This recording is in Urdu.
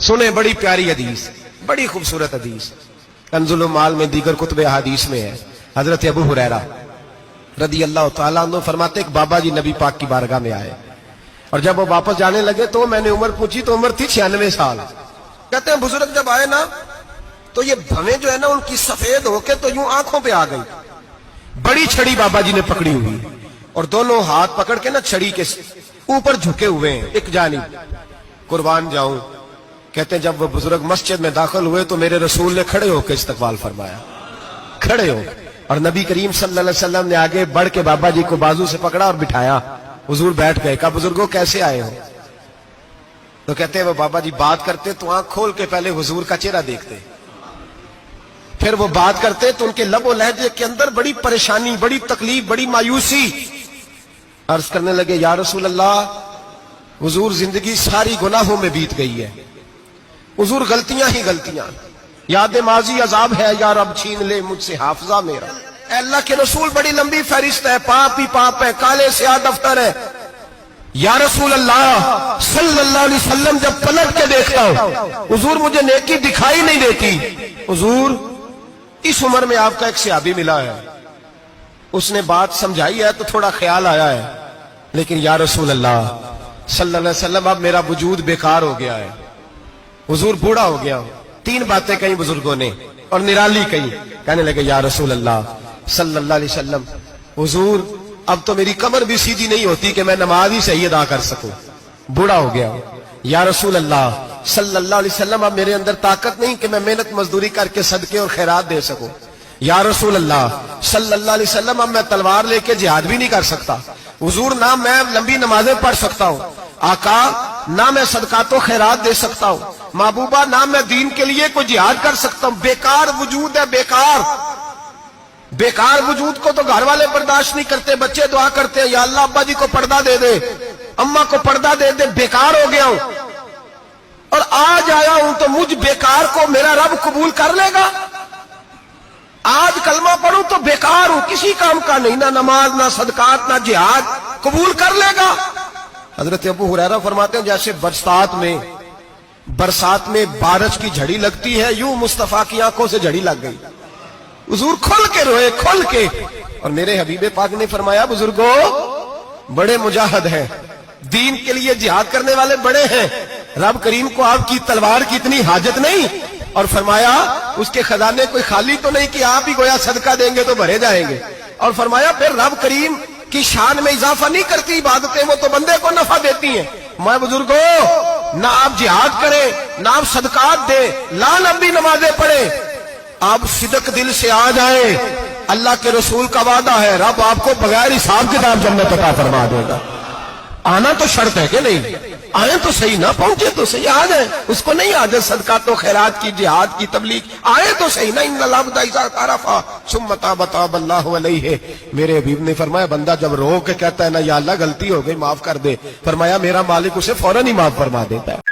سنیں بڑی پیاری حدیث، بڑی خوبصورت حدیث، کنزُ المال میں دیگر کتب احادیث میں ہے۔ حضرت ابو ہریرہ رضی اللہ تعالیٰ عنہ فرماتے ایک بابا جی نبی پاک کی بارگاہ میں آئے، اور جب وہ واپس جانے لگے تو میں نے عمر پوچھی تو عمر تھی 96 سال۔ کہتے ہیں بزرگ جب آئے نا تو یہ بھویں جو ہے نا ان کی سفید ہو کے تو یوں آنکھوں پہ آ گئی، بڑی چھڑی بابا جی نے پکڑی ہوئی اور دونوں ہاتھ پکڑ کے نا چھڑی کے اوپر جھکے ہوئے ہیں ایک جانب، قربان جاؤں۔ کہتے ہیں جب وہ بزرگ مسجد میں داخل ہوئے تو میرے رسول نے کھڑے ہو کے استقبال فرمایا، کھڑے ہو، اور نبی کریم صلی اللہ علیہ وسلم نے آگے بڑھ کے بابا جی کو بازو سے پکڑا اور بٹھایا۔ حضور بیٹھ گئے، کہا بزرگوں کیسے آئے ہو؟ تو کہتے ہیں وہ بابا جی بات کرتے تو آنکھ کھول کے پہلے حضور کا چہرہ دیکھتے، پھر وہ بات کرتے تو ان کے لب و لہجے کے اندر بڑی پریشانی، بڑی تکلیف، بڑی مایوسی۔ عرض کرنے لگے یا رسول اللہ، حضور زندگی ساری گناہوں میں بیت گئی ہے، حضور غلطیاں ہی غلطیاں، یاد ماضی عذاب ہے، یا رب چھین لے مجھ سے حافظہ میرا۔ اے اللہ کے رسول بڑی لمبی فہرست ہے، پاپ ہی پاپ ہے، کالے سیاہ دفتر ہے۔ یا رسول اللہ صلی اللہ علیہ وسلم جب پلٹ کے دیکھتا ہوں حضور مجھے نیکی دکھائی نہیں دیتی۔ حضور اس عمر میں آپ کا ایک صحابی ملا ہے، اس نے بات سمجھائی ہے تو تھوڑا خیال آیا ہے، لیکن یا رسول اللہ صلی اللہ علیہ وسلم اب میرا وجود بیکار ہو گیا ہے، حضور بوڑھا ہو گیا ہوں۔ 3 باتیں کہیں بزرگوں نے اور نرالی کہیں۔ کہنے لگے یا رسول اللہ صلی اللہ علیہ وسلم، حضور اب تو میری کمر بھی سیدھی نہیں ہوتی کہ میں نماز ہی صحیح ادا کر سکوں، بوڑھا ہو گیا ہوں۔ یا رسول اللہ صلی اللہ علیہ وسلم اب میرے اندر طاقت نہیں کہ میں محنت مزدوری کر کے صدقے اور خیرات دے سکوں۔ یا رسول اللہ صلی اللہ علیہ وسلم اب میں تلوار لے کے جہاد بھی نہیں کر سکتا، حضور نہ میں لمبی نمازیں پڑھ سکتا ہوں، آقا نہ میں صدقات و خیرات دے سکتا ہوں، محبوبہ نہ میں دین کے لیے کوئی جہاد کر سکتا ہوں، بیکار وجود ہے، بیکار۔ بیکار وجود کو تو گھر والے برداشت نہیں کرتے، بچے دعا کرتے ہیں یا اللہ ابا جی کو پردہ دے دے، اماں کو پردہ دے دے، بیکار ہو گیا ہوں، اور آج آیا ہوں تو مجھ بیکار کو میرا رب قبول کر لے گا؟ آج کلمہ پڑھوں تو بیکار ہوں، کسی کام کا نہیں، نہ نماز نہ صدقات نہ جہاد، قبول کر لے گا؟ حضرت ابو ہریرہ فرماتے ہیں جیسے برسات میں بارش کی جھڑی لگتی ہے، یوں مصطفیٰ کی آنکھوں سے جھڑی لگ گئی، حضور کھل کے روئے، کھل کے۔ اور میرے حبیب پاک نے فرمایا بزرگوں بڑے مجاہد ہیں، دین کے لیے جہاد کرنے والے بڑے ہیں، رب کریم کو آپ کی تلوار کی اتنی حاجت نہیں، اور فرمایا اس کے خزانے کوئی خالی تو نہیں کہ آپ ہی گویا صدقہ دیں گے تو بھرے جائیں گے، اور فرمایا پھر رب کریم کی شان میں اضافہ نہیں کرتی عبادتیں، وہ تو بندے کو نفع دیتی ہیں۔ میں بزرگوں نہ آپ جہاد کریں نہ آپ صدقات دیں، لا لمبی نمازیں پڑھیں، آپ صدق دل سے آ جائیں، اللہ کے رسول کا وعدہ ہے رب آپ کو بغیر حساب کتاب جنت عطا فرما دے گا۔ آنا تو شرط ہے کہ نہیں؟ آئیں تو صحیح، نہ پہنچے تو صحیح، آ جائیں، اس کو نہیں آجائے صدقات و خیرات کی، جہاد کی تبلیغ، آئیں تو صحیح نا۔ ان العبد اذا عرفا ثم تاب تاب اللہ علیہ۔ میرے حبیب نے فرمایا بندہ جب رو کے کہتا ہے نا یا اللہ غلطی ہو گئی معاف کر دے، فرمایا میرا مالک اسے فوراً ہی معاف فرما دیتا ہے۔